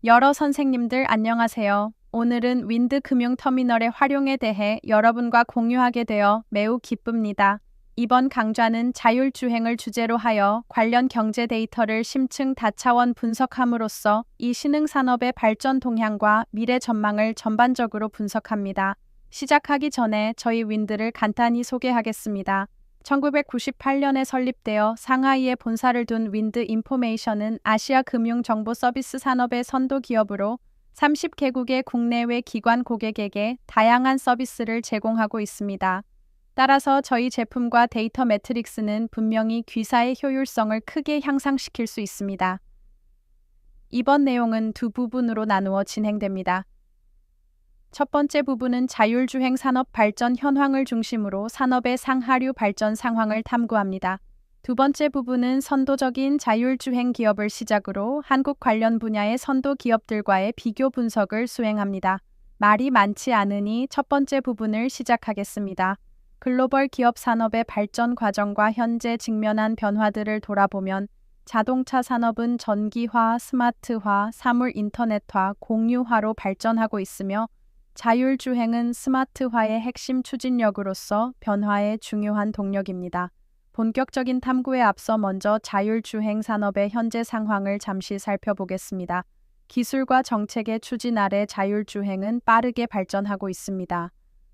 여러 선생님들 안녕하세요. 오늘은 윈드 금융터미널의 활용에 대해 여러분과 공유하게 되어 매우 기쁩니다. 이번 강좌는 자율주행을 주제로 하여 관련 경제 데이터를 심층 다차원 분석함으로써 이 신흥산업의 발전 동향과 미래 전망을 전반적으로 분석합니다. 시작하기 전에 저희 윈드를 간단히 소개하겠습니다. 1998년에 설립되어 상하이에 본사를 둔 윈드 인포메이션은 아시아 금융 정보 서비스 산업의 선도 기업으로 30개국의 국내외 기관 고객에게 다양한 서비스를 제공하고 있습니다. 따라서 저희 제품과 데이터 매트릭스는 분명히 귀사의 효율성을 크게 향상시킬 수 있습니다. 이번 내용은 두 부분으로 나누어 진행됩니다. 첫 번째 부분은 자율주행 산업 발전 현황을 중심으로 산업의 상하류 발전 상황을 탐구합니다. 두 번째 부분은 선도적인 자율주행 기업을 시작으로 한국 관련 분야의 선도 기업들과의 비교 분석을 수행합니다. 말이 많지 않으니 첫 번째 부분을 시작하겠습니다. 글로벌 기업 산업의 발전 과정과 현재 직면한 변화들을 돌아보면 자동차 산업은 전기화, 스마트화, 사물 인터넷화, 공유화로 발전하고 있으며 자율주행은 스마트화의 핵심 추진력으로서 변화의 중요한 동력입니다. 본격적인 탐구에 앞서 먼저 자율주행 산업의 현재 상황을 잠시 살펴보겠습니다. 기술과 정책의 추진 아래 자율주행은 빠르게 발전하고 있습니다.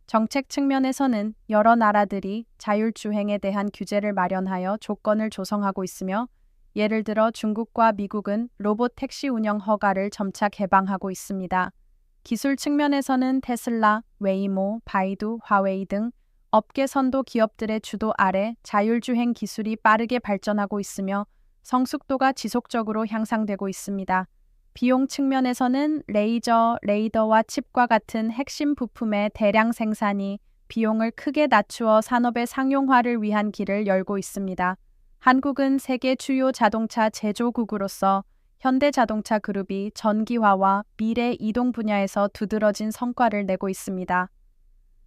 정책 측면에서는 여러 나라들이 자율주행에 대한 규제를 마련하여 조건을 조성하고 있으며 예를 들어 중국과 미국은 로봇 택시 운영 허가를 점차 개방하고 있습니다. 기술 측면에서는 테슬라, 웨이모, 바이두, 화웨이 등 업계 선도 기업들의 주도 아래 자율주행 기술이 빠르게 발전하고 있으며 성숙도가 지속적으로 향상되고 있습니다. 비용 측면에서는 레이저, 레이더와 칩과 같은 핵심 부품의 대량 생산이 비용을 크게 낮추어 산업의 상용화를 위한 길을 열고 있습니다. 한국은 세계 주요 자동차 제조국으로서 현대자동차 그룹이 전기화와 미래 이동 분야에서 두드러진 성과를 내고 있습니다.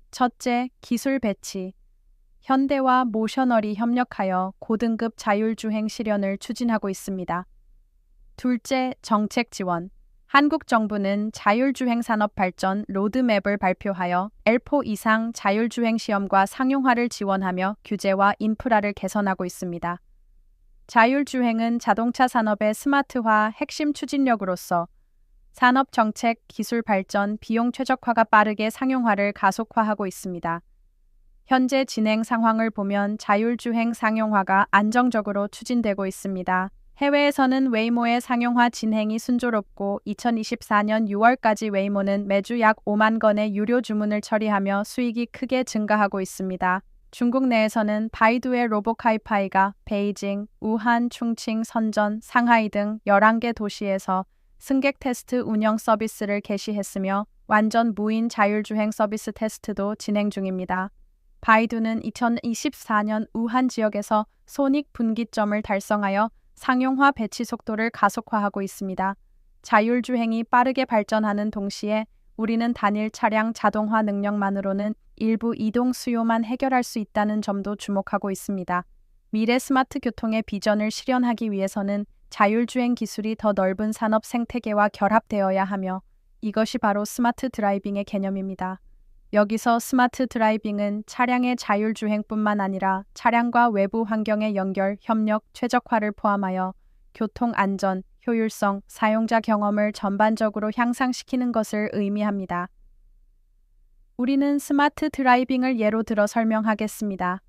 첫째, 기술 배치. 현대와 모셔널이 협력하여 고등급 자율주행 실현을 추진하고 있습니다. 둘째, 정책 지원. 한국 정부는 자율주행 산업 발전 로드맵을 발표하여 L4 이상 자율주행 시험과 상용화를 지원하며 규제와 인프라를 개선하고 있습니다. 자율주행은 자동차 산업의 스마트화 핵심 추진력으로서 산업 정책, 기술 발전, 비용 최적화가 빠르게 상용화를 가속화하고 있습니다. 현재 진행 상황을 보면 자율주행 상용화가 안정적으로 추진되고 있습니다. 해외에서는 웨이모의 상용화 진행이 순조롭고 2024년 6월까지 웨이모는 매주 약 5만 건의 유료 주문을 처리하며 수익이 크게 증가하고 있습니다. 중국 내에서는 바이두의 로보카이파이가 베이징, 우한, 충칭, 선전, 상하이 등 11개 도시에서 승객 테스트 운영 서비스를 개시했으며 완전 무인 자율주행 서비스 테스트도 진행 중입니다. 바이두는 2024년 우한 지역에서 손익 분기점을 달성하여 상용화 배치 속도를 가속화하고 있습니다. 자율주행이 빠르게 발전하는 동시에 우리는 단일 차량 자동화 능력만으로는 일부 이동 수요만 해결할 수 있다는 점도 주목하고 있습니다. 미래 스마트 교통의 비전을 실현하기 위해서는 자율주행 기술이 더 넓은 산업 생태계와 결합되어야 하며 이것이 바로 스마트 드라이빙의 개념입니다. 여기서 스마트 드라이빙은 차량의 자율주행뿐만 아니라 차량과 외부 환경의 연결, 협력, 최적화를 포함하여 교통 안전, 효율성, 사용자 경험을 전반적으로 향상시키는 것을 의미합니다. 우리는 스마트 드라이빙을 예로 들어 설명하겠습니다.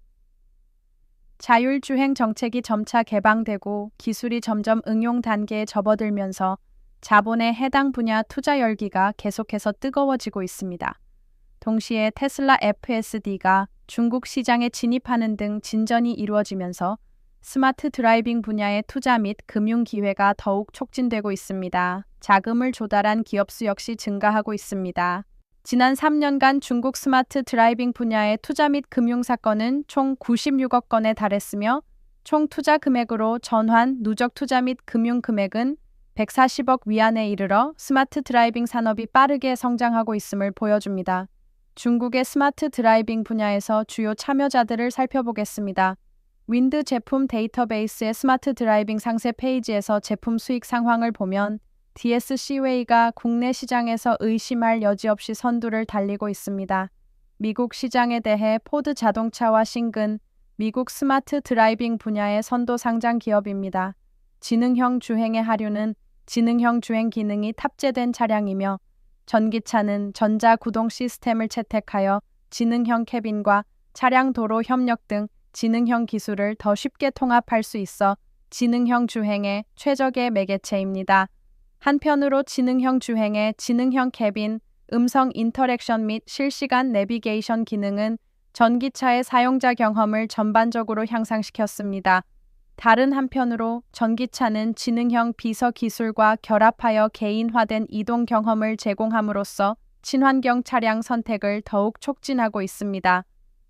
자율주행 정책이 점차 개방되고 기술이 점점 응용 단계에 접어들면서 자본의 해당 분야 투자 열기가 계속해서 뜨거워지고 있습니다. 동시에 테슬라 FSD가 중국 시장에 진입하는 등 진전이 이루어지면서 스마트 드라이빙 분야의 투자 및 금융 기회가 더욱 촉진되고 있습니다. 자금을 조달한 기업 수 역시 증가하고 있습니다. 지난 3년간 중국 스마트 드라이빙 분야의 투자 및 금융 사건은 총 96억 건에 달했으며 총 투자 금액으로 전환, 누적 투자 및 금융 금액은 140억 위안에 이르러 스마트 드라이빙 산업이 빠르게 성장하고 있음을 보여줍니다. 중국의 스마트 드라이빙 분야에서 주요 참여자들을 살펴보겠습니다. 윈드 제품 데이터베이스의 스마트 드라이빙 상세 페이지에서 제품 수익 상황을 보면 DSC웨이가 국내 시장에서 의심할 여지 없이 선두를 달리고 있습니다. 미국 시장에 대해 포드 자동차와 싱근, 미국 스마트 드라이빙 분야의 선도 상장 기업입니다. 지능형 주행의 하류는 지능형 주행 기능이 탑재된 차량이며 전기차는 전자 구동 시스템을 채택하여 지능형 캐빈과 차량 도로 협력 등 지능형 기술을 더 쉽게 통합할 수 있어 지능형 주행의 최적의 매개체입니다. 한편으로 지능형 주행의 지능형 캐빈, 음성 인터랙션 및 실시간 내비게이션 기능은 전기차의 사용자 경험을 전반적으로 향상시켰습니다. 다른 한편으로 전기차는 지능형 비서 기술과 결합하여 개인화된 이동 경험을 제공함으로써 친환경 차량 선택을 더욱 촉진하고 있습니다.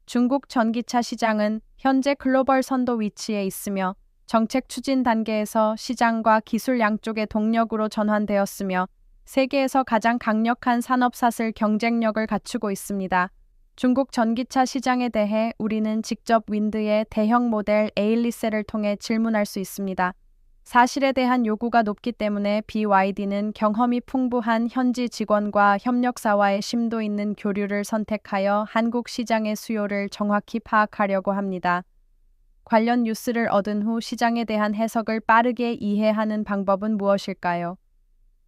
중국 전기차 시장은 현재 글로벌 선도 위치에 있으며 정책 추진 단계에서 시장과 기술 양쪽의 동력으로 전환되었으며 세계에서 가장 강력한 산업사슬 경쟁력을 갖추고 있습니다. 중국 전기차 시장에 대해 우리는 직접 윈드의 대형 모델 에일리세를 통해 질문할 수 있습니다. 사실에 대한 요구가 높기 때문에 BYD는 경험이 풍부한 현지 직원과 협력사와의 심도 있는 교류를 선택하여 한국 시장의 수요를 정확히 파악하려고 합니다. 관련 뉴스를 얻은 후 시장에 대한 해석을 빠르게 이해하는 방법은 무엇일까요?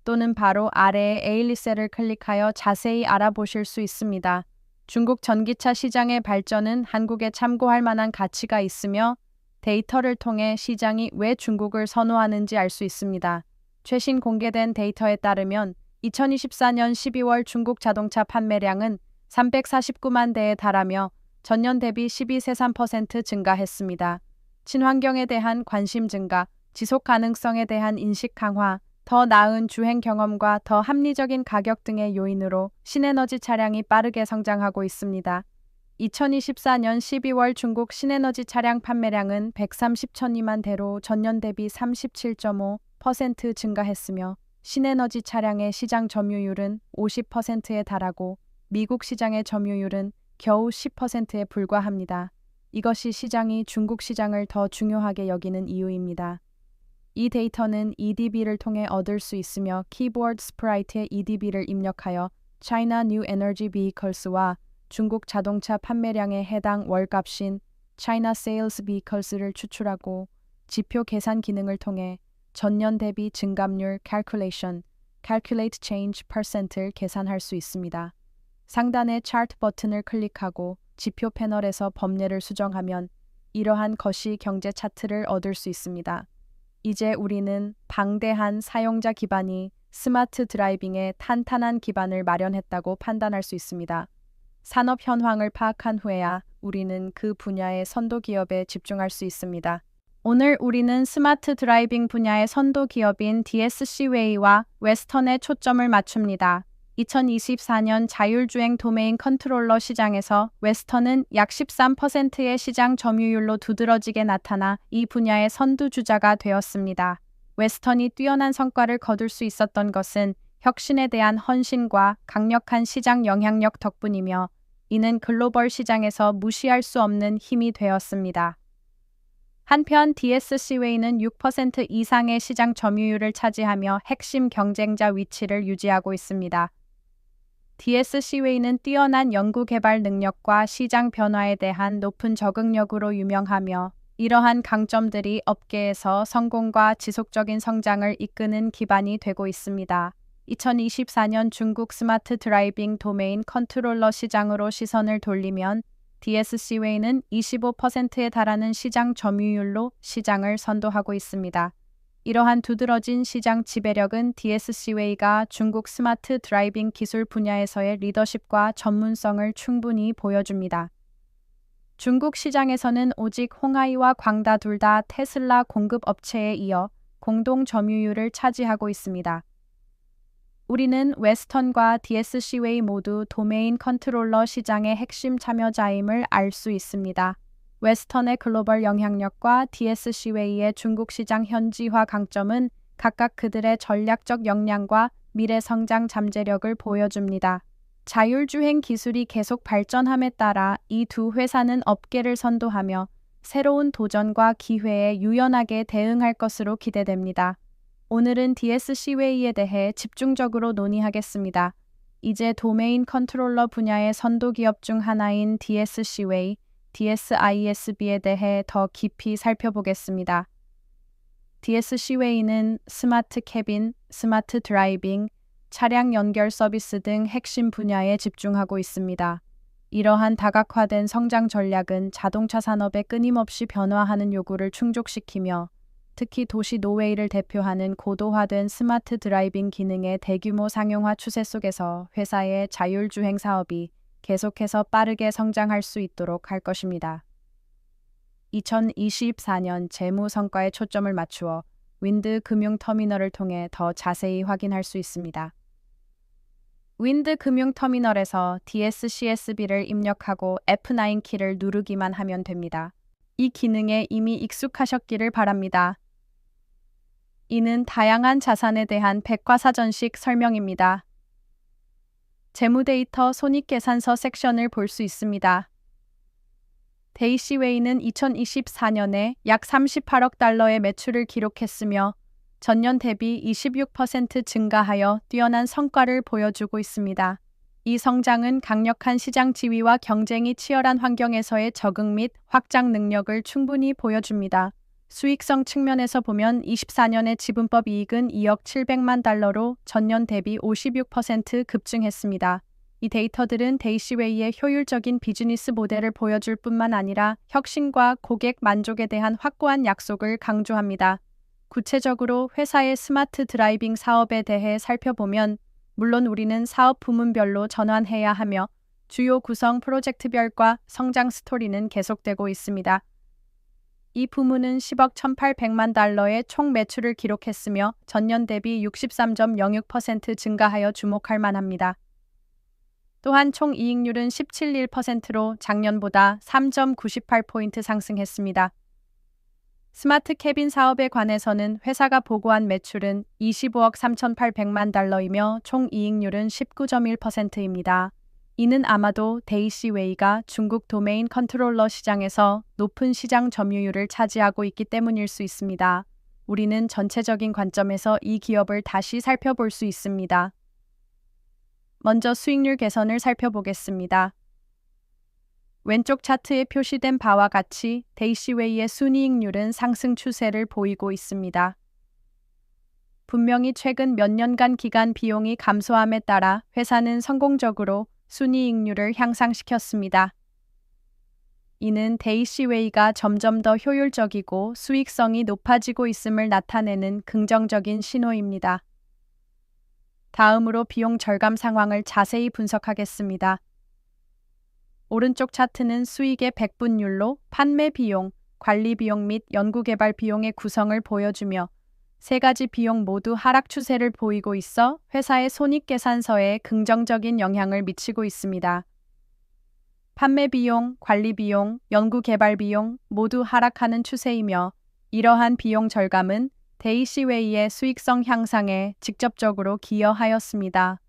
또는 바로 아래의 에일리세를 클릭하여 자세히 알아보실 수 있습니다. 중국 전기차 시장의 발전은 한국에 참고할 만한 가치가 있으며 데이터를 통해 시장이 왜 중국을 선호하는지 알 수 있습니다. 최신 공개된 데이터에 따르면 2024년 12월 중국 자동차 판매량은 349만 대에 달하며 전년 대비 12.3% 증가했습니다. 친환경에 대한 관심 증가, 지속 가능성에 대한 인식 강화, 더 나은 주행 경험과 더 합리적인 가격 등의 요인으로 신에너지 차량이 빠르게 성장하고 있습니다. 2024년 12월 중국 신에너지 차량 판매량은 130,002만 대로 전년 대비 37.5% 증가했으며 신에너지 차량의 시장 점유율은 50%에 달하고 미국 시장의 점유율은 겨우 10%에 불과합니다. 이것이 시장이 중국 시장을 더 중요하게 여기는 이유입니다. 이 데이터는 EDB를 통해 얻을 수 있으며 키보드 스프라이트에 EDB를 입력하여 China New Energy Vehicles와 중국 자동차 판매량에 해당 월값인 China Sales Vehicles를 추출하고 지표 계산 기능을 통해 전년 대비 증감률 Calculate Change Percent를 계산할 수 있습니다. 상단의 차트 버튼을 클릭하고 지표 패널에서 범례를 수정하면 이러한 거시 경제 차트를 얻을 수 있습니다. 이제 우리는 방대한 사용자 기반이 스마트 드라이빙에 탄탄한 기반을 마련했다고 판단할 수 있습니다. 산업 현황을 파악한 후에야 우리는 그 분야의 선도 기업에 집중할 수 있습니다. 오늘 우리는 스마트 드라이빙 분야의 선도 기업인 DSC웨이와 웨스턴에 초점을 맞춥니다. 2024년 자율주행 도메인 컨트롤러 시장에서 웨스턴은 약 13%의 시장 점유율로 두드러지게 나타나 이 분야의 선두주자가 되었습니다. 웨스턴이 뛰어난 성과를 거둘 수 있었던 것은 혁신에 대한 헌신과 강력한 시장 영향력 덕분이며 이는 글로벌 시장에서 무시할 수 없는 힘이 되었습니다. 한편 DSC웨이는 6% 이상의 시장 점유율을 차지하며 핵심 경쟁자 위치를 유지하고 있습니다. DSC웨이는 뛰어난 연구개발 능력과 시장 변화에 대한 높은 적응력으로 유명하며 이러한 강점들이 업계에서 성공과 지속적인 성장을 이끄는 기반이 되고 있습니다. 2024년 중국 스마트 드라이빙 도메인 컨트롤러 시장으로 시선을 돌리면 DSC웨이는 25%에 달하는 시장 점유율로 시장을 선도하고 있습니다. 이러한 두드러진 시장 지배력은 DSC웨이가 중국 스마트 드라이빙 기술 분야에서의 리더십과 전문성을 충분히 보여줍니다. 중국 시장에서는 오직 홍하이와 광다 둘 다 테슬라 공급 업체에 이어 공동 점유율을 차지하고 있습니다. 우리는 웨스턴과 DSC웨이 모두 도메인 컨트롤러 시장의 핵심 참여자임을 알 수 있습니다. 웨스턴의 글로벌 영향력과 DSC웨이의 중국 시장 현지화 강점은 각각 그들의 전략적 역량과 미래 성장 잠재력을 보여줍니다. 자율주행 기술이 계속 발전함에 따라 이 두 회사는 업계를 선도하며 새로운 도전과 기회에 유연하게 대응할 것으로 기대됩니다. 오늘은 DSC웨이에 대해 집중적으로 논의하겠습니다. 이제 도메인 컨트롤러 분야의 선도 기업 중 하나인 DSC웨이, DSISB에 대해 더 깊이 살펴보겠습니다. DSC웨이는 스마트 캐빈, 스마트 드라이빙, 차량 연결 서비스 등 핵심 분야에 집중하고 있습니다. 이러한 다각화된 성장 전략은 자동차 산업에 끊임없이 변화하는 요구를 충족시키며 특히 도시 노웨이를 대표하는 고도화된 스마트 드라이빙 기능의 대규모 상용화 추세 속에서 회사의 자율주행 사업이 계속해서 빠르게 성장할 수 있도록 할 것입니다. 2024년 재무 성과에 초점을 맞추어 윈드 금융터미널을 통해 더 자세히 확인할 수 있습니다. 윈드 금융터미널에서 DSCSB를 입력하고 F9 키를 누르기만 하면 됩니다. 이 기능에 이미 익숙하셨기를 바랍니다. 이는 다양한 자산에 대한 백과사전식 설명입니다. 재무 데이터 손익계산서 섹션을 볼 수 있습니다. 데이시웨이는 2024년에 약 38억 달러의 매출을 기록했으며 전년 대비 26% 증가하여 뛰어난 성과를 보여주고 있습니다. 이 성장은 강력한 시장 지위와 경쟁이 치열한 환경에서의 적응 및 확장 능력을 충분히 보여줍니다. 수익성 측면에서 보면 24년의 지분법 이익은 2억 700만 달러로 전년 대비 56% 급증했습니다. 이 데이터들은 데이시웨이의 효율적인 비즈니스 모델을 보여줄 뿐만 아니라 혁신과 고객 만족에 대한 확고한 약속을 강조합니다. 구체적으로 회사의 스마트 드라이빙 사업에 대해 살펴보면 물론 우리는 사업 부문별로 전환해야 하며 주요 구성 프로젝트별과 성장 스토리는 계속되고 있습니다. 이 부문은 10억 1,800만 달러의 총 매출을 기록했으며 전년 대비 63.06% 증가하여 주목할 만합니다. 또한 총 이익률은 17.1%로 작년보다 3.98포인트 상승했습니다. 스마트 캐빈 사업에 관해서는 회사가 보고한 매출은 25억 3,800만 달러이며 총 이익률은 19.1%입니다. 이는 아마도 데이시웨이가 중국 도메인 컨트롤러 시장에서 높은 시장 점유율을 차지하고 있기 때문일 수 있습니다. 우리는 전체적인 관점에서 이 기업을 다시 살펴볼 수 있습니다. 먼저 수익률 개선을 살펴보겠습니다. 왼쪽 차트에 표시된 바와 같이 데이시웨이의 순이익률은 상승 추세를 보이고 있습니다. 분명히 최근 몇 년간 기간 비용이 감소함에 따라 회사는 성공적으로 순이익률을 향상시켰습니다. 이는 데이시웨이가 점점 더 효율적이고 수익성이 높아지고 있음을 나타내는 긍정적인 신호입니다. 다음으로 비용 절감 상황을 자세히 분석하겠습니다. 오른쪽 차트는 수익의 백분율로 판매 비용, 관리 비용 및 연구개발 비용의 구성을 보여주며 세 가지 비용 모두 하락 추세를 보이고 있어 회사의 손익계산서에 긍정적인 영향을 미치고 있습니다. 판매 비용, 관리 비용, 연구개발 비용 모두 하락하는 추세이며 이러한 비용 절감은 데이시웨이의 수익성 향상에 직접적으로 기여하였습니다.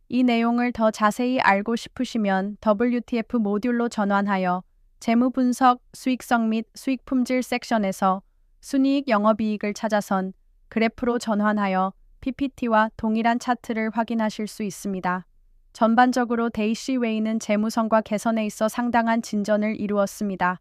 이 내용을 더 자세히 알고 싶으시면 WTF 모듈로 전환하여 재무 분석, 수익성 및 수익 품질 섹션에서 순이익 영업이익을 찾아선 그래프로 전환하여 PPT와 동일한 차트를 확인하실 수 있습니다. 전반적으로 데이시웨이는 재무성과 개선에 있어 상당한 진전을 이루었습니다.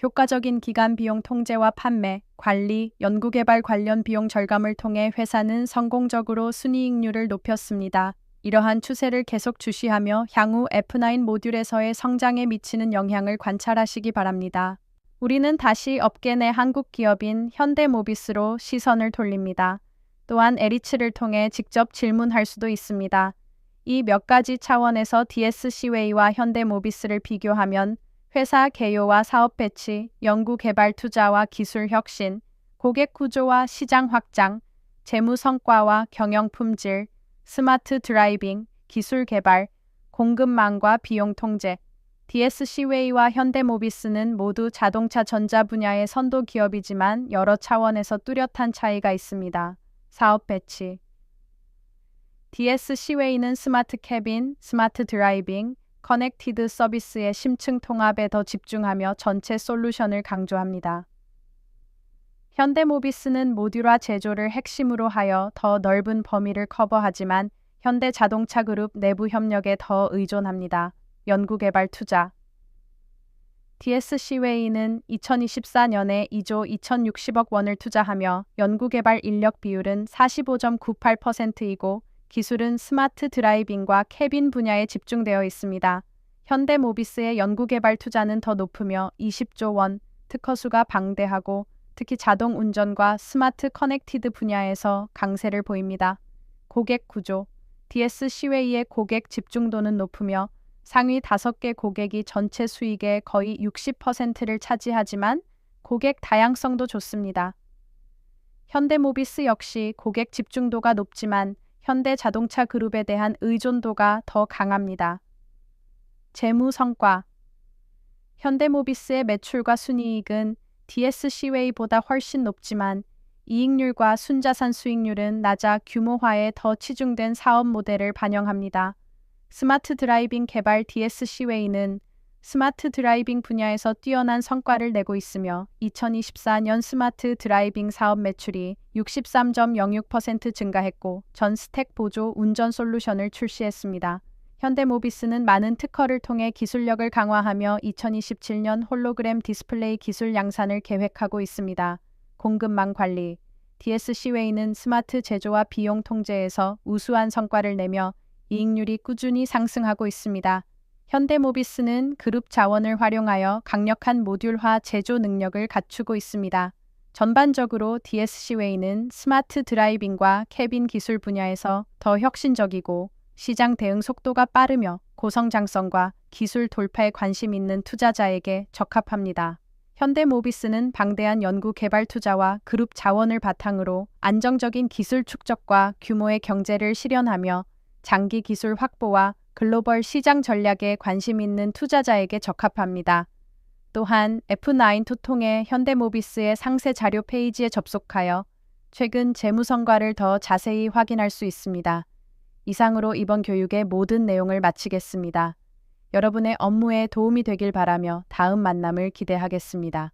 효과적인 기간 비용 통제와 판매, 관리, 연구개발 관련 비용 절감을 통해 회사는 성공적으로 순이익률을 높였습니다. 이러한 추세를 계속 주시하며 향후 F9 모듈에서의 성장에 미치는 영향을 관찰하시기 바랍니다. 우리는 다시 업계 내 한국 기업인 현대모비스로 시선을 돌립니다. 또한 에리츠를 통해 직접 질문할 수도 있습니다. 이 몇 가지 차원에서 DSC웨이와 현대모비스를 비교하면 회사 개요와 사업 배치, 연구 개발 투자와 기술 혁신, 고객 구조와 시장 확장, 재무 성과와 경영 품질, 스마트 드라이빙, 기술 개발, 공급망과 비용 통제, DSC웨이와 현대모비스는 모두 자동차 전자 분야의 선도 기업이지만 여러 차원에서 뚜렷한 차이가 있습니다. 사업 배치 DSC웨이는 스마트 캐빈, 스마트 드라이빙, 커넥티드 서비스의 심층 통합에 더 집중하며 전체 솔루션을 강조합니다. 현대모비스는 모듈화 제조를 핵심으로 하여 더 넓은 범위를 커버하지만 현대자동차 그룹 내부 협력에 더 의존합니다. 연구개발 투자 DSC웨이는 2024년에 2조 2,060억 원을 투자하며 연구개발 인력 비율은 45.98%이고 기술은 스마트 드라이빙과 캐빈 분야에 집중되어 있습니다. 현대모비스의 연구개발 투자는 더 높으며 20조 원, 특허수가 방대하고 특히 자동 운전과 스마트 커넥티드 분야에서 강세를 보입니다. 고객 구조 DSC웨이의 고객 집중도는 높으며 상위 5개 고객이 전체 수익의 거의 60%를 차지하지만 고객 다양성도 좋습니다. 현대모비스 역시 고객 집중도가 높지만 현대자동차 그룹에 대한 의존도가 더 강합니다. 재무 성과 현대모비스의 매출과 순이익은 DSC웨이보다 훨씬 높지만 이익률과 순자산 수익률은 낮아 규모화에 더 치중된 사업 모델을 반영합니다. 스마트 드라이빙 개발 DSC웨이는 스마트 드라이빙 분야에서 뛰어난 성과를 내고 있으며 2024년 스마트 드라이빙 사업 매출이 63.06% 증가했고 전 스택 보조 운전 솔루션을 출시했습니다. 현대모비스는 많은 특허를 통해 기술력을 강화하며 2027년 홀로그램 디스플레이 기술 양산을 계획하고 있습니다. 공급망 관리 DSC웨이는 스마트 제조와 비용 통제에서 우수한 성과를 내며 이익률이 꾸준히 상승하고 있습니다. 현대모비스는 그룹 자원을 활용하여 강력한 모듈화 제조 능력을 갖추고 있습니다. 전반적으로 DSC웨이는 스마트 드라이빙과 캐빈 기술 분야에서 더 혁신적이고 시장 대응 속도가 빠르며 고성장성과 기술 돌파에 관심 있는 투자자에게 적합합니다. 현대모비스는 방대한 연구 개발 투자와 그룹 자원을 바탕으로 안정적인 기술 축적과 규모의 경제를 실현하며 장기 기술 확보와 글로벌 시장 전략에 관심 있는 투자자에게 적합합니다. 또한 F9 토통의 현대모비스의 상세 자료 페이지에 접속하여 최근 재무 성과를 더 자세히 확인할 수 있습니다. 이상으로 이번 교육의 모든 내용을 마치겠습니다. 여러분의 업무에 도움이 되길 바라며 다음 만남을 기대하겠습니다.